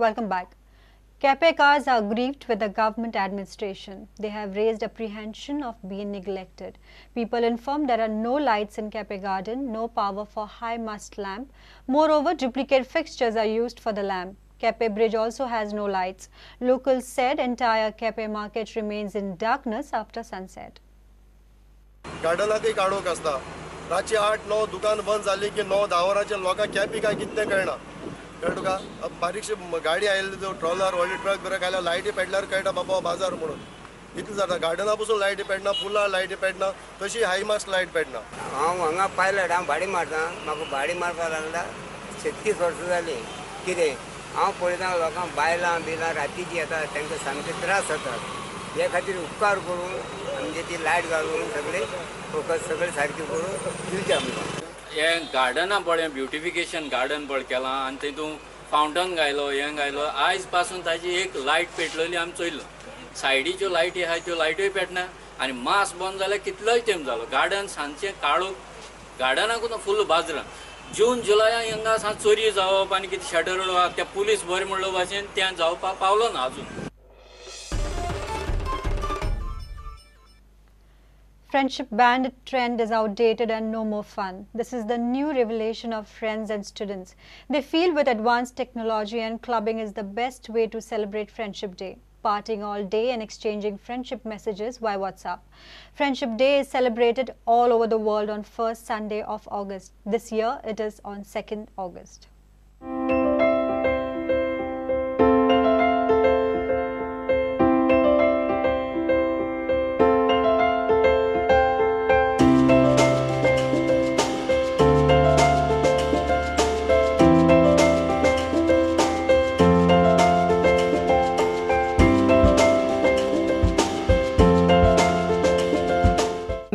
Welcome back. Capecars are grieved with the government administration. They have raised apprehension of being neglected. People informed there are no lights in Cape Garden, no power for high mast lamp. Moreover, duplicate fixtures are used for the lamp. Cape Bridge also has no lights. Locals said entire Cape market remains in darkness after sunset. गार्डनाकय काडोक आसता रातची 8-9 दुकान बंद जाली की 9-10 वरांचेर लोकांक केंपी काय कितें कळना कळ्ळें तुका बारीकशी गाडी आयली ट्रॉलर व्हडली ट्रक ब्रक आयल्यार लायटी पेटल्यार कळटा बाबा बाजार म्हणून इतलें जाता गार्डना पसून लायटी पेटना पुलार लायटी पेटना तशी हाय मास्ट लायट पेटना हांव हांगा पायलट हांव भाडी मारता म्हाका भाडी मारपाक लागला 36 वर्सां जालीं कितें हांव पळयता लोकांक बायलां बिलां रातीची येता तांकां सामके त्रास जातात हे खातीर उपकार करून म्हणजे ती लायट घालून सगळे फोकस सगळे सारके करून दिवचे आमकां हे गार्डना बरें ब्युटिफिकेशन गार्डन बरें केलां आनी तितून फावंटन घायलो हें घायलो आयज पासून ताजी एक लायट पेटलेली आमी चोयलो सायडीच्यो लायटी आहाय त्यो लायट्योय पेटना आनी मास बंद जाल्यार कितलोय टायम जालो गार्डन सांजचें काळोख गार्डनाकूच फूल बाजरां जून जुलया हांगा सा चोरी जावप आनी कितें शटर उडोवप त्या पुलीस बरें म्हणलो भाशेन तें जावपाक पावलो ना अजून. Friendship band trend is outdated and no more fun. This is the new revelation of friends and students. They feel with advanced technology and clubbing is the best way to celebrate Friendship Day. Partying all day and exchanging friendship messages via WhatsApp. Friendship Day is celebrated all over the world on first Sunday of August. This year it is on 2nd August.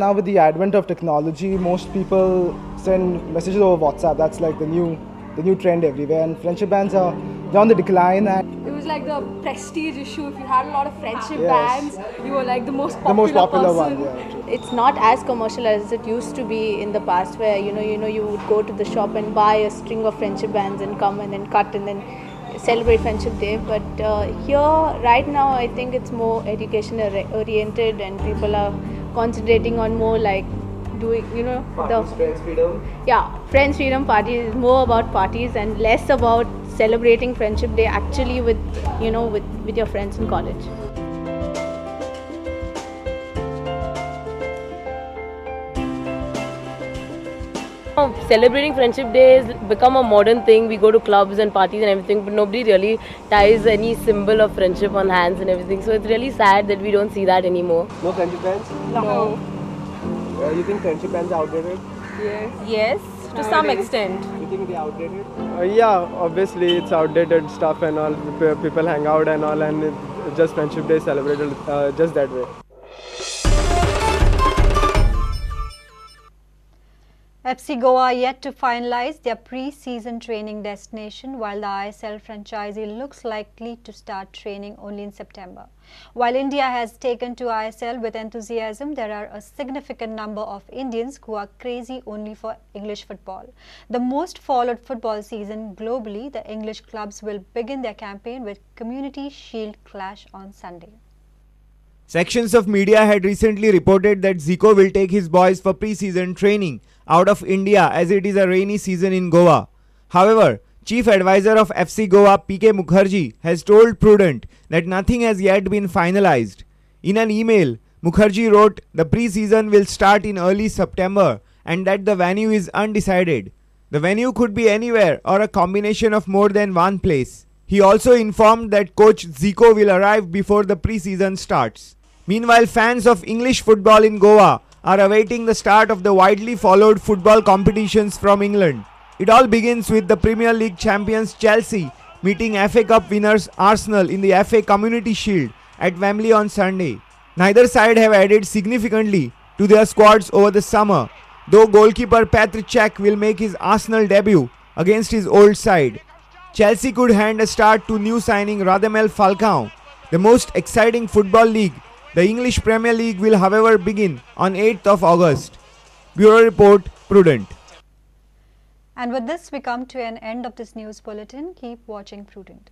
Now with the advent of technology, most people send messages over WhatsApp. That's like the new trend everywhere. And friendship bands are on the decline. And it was like the prestige issue. If you had a lot of friendship bands, you were like the most popular person. one. Yeah, it's not as commercial as it used to be in the past, where you would go to the shop and buy a string of friendship bands and come and then cut and then celebrate Friendship Day. But here right now I think it's more education oriented and people are concentrating on more like doing parties, friends freedom. Yeah, friends freedom parties is more about parties and less about celebrating Friendship Day actually with your friends in college. Celebrating Friendship Day has become a modern thing. We go to clubs and parties and everything, but nobody really ties any symbol of friendship on hands and everything. So it's really sad that we don't see that anymore. No friendship bands? No. You think friendship bands are outdated? Yes, to some extent. You think they're outdated? Yeah, obviously it's outdated stuff and all. People hang out and all, and it's just Friendship Day celebrated just that way. FC Goa yet to finalize their pre-season training destination, while the ISL franchisee looks likely to start training only in September. While India has taken to ISL with enthusiasm, there are a significant number of Indians who are crazy only for English football. The most followed football season globally, the English clubs will begin their campaign with Community Shield clash on Sunday. Sections of media had recently reported that Zico will take his boys for pre-season training out of India as it is a rainy season in Goa. However, Chief Advisor of FC Goa PK Mukherjee has told Prudent that nothing has yet been finalized. In an email, Mukherjee wrote the pre-season will start in early September and that the venue is undecided. The venue could be anywhere or a combination of more than one place. He also informed that coach Zico will arrive before the pre-season starts. Meanwhile, fans of English football in Goa are awaiting the start of the widely followed football competitions from England. It all begins with the Premier League champions Chelsea meeting FA Cup winners Arsenal in the FA Community Shield at Wembley on Sunday. Neither side have added significantly to their squads over the summer, though goalkeeper Petr Cech will make his Arsenal debut against his old side. Chelsea could hand a start to new signing Radamel Falcao. The most exciting football league, the English Premier League, will however begin on 8th of August. Bureau Report, Prudent. And with this, we come to an end of this news bulletin. Keep watching Prudent.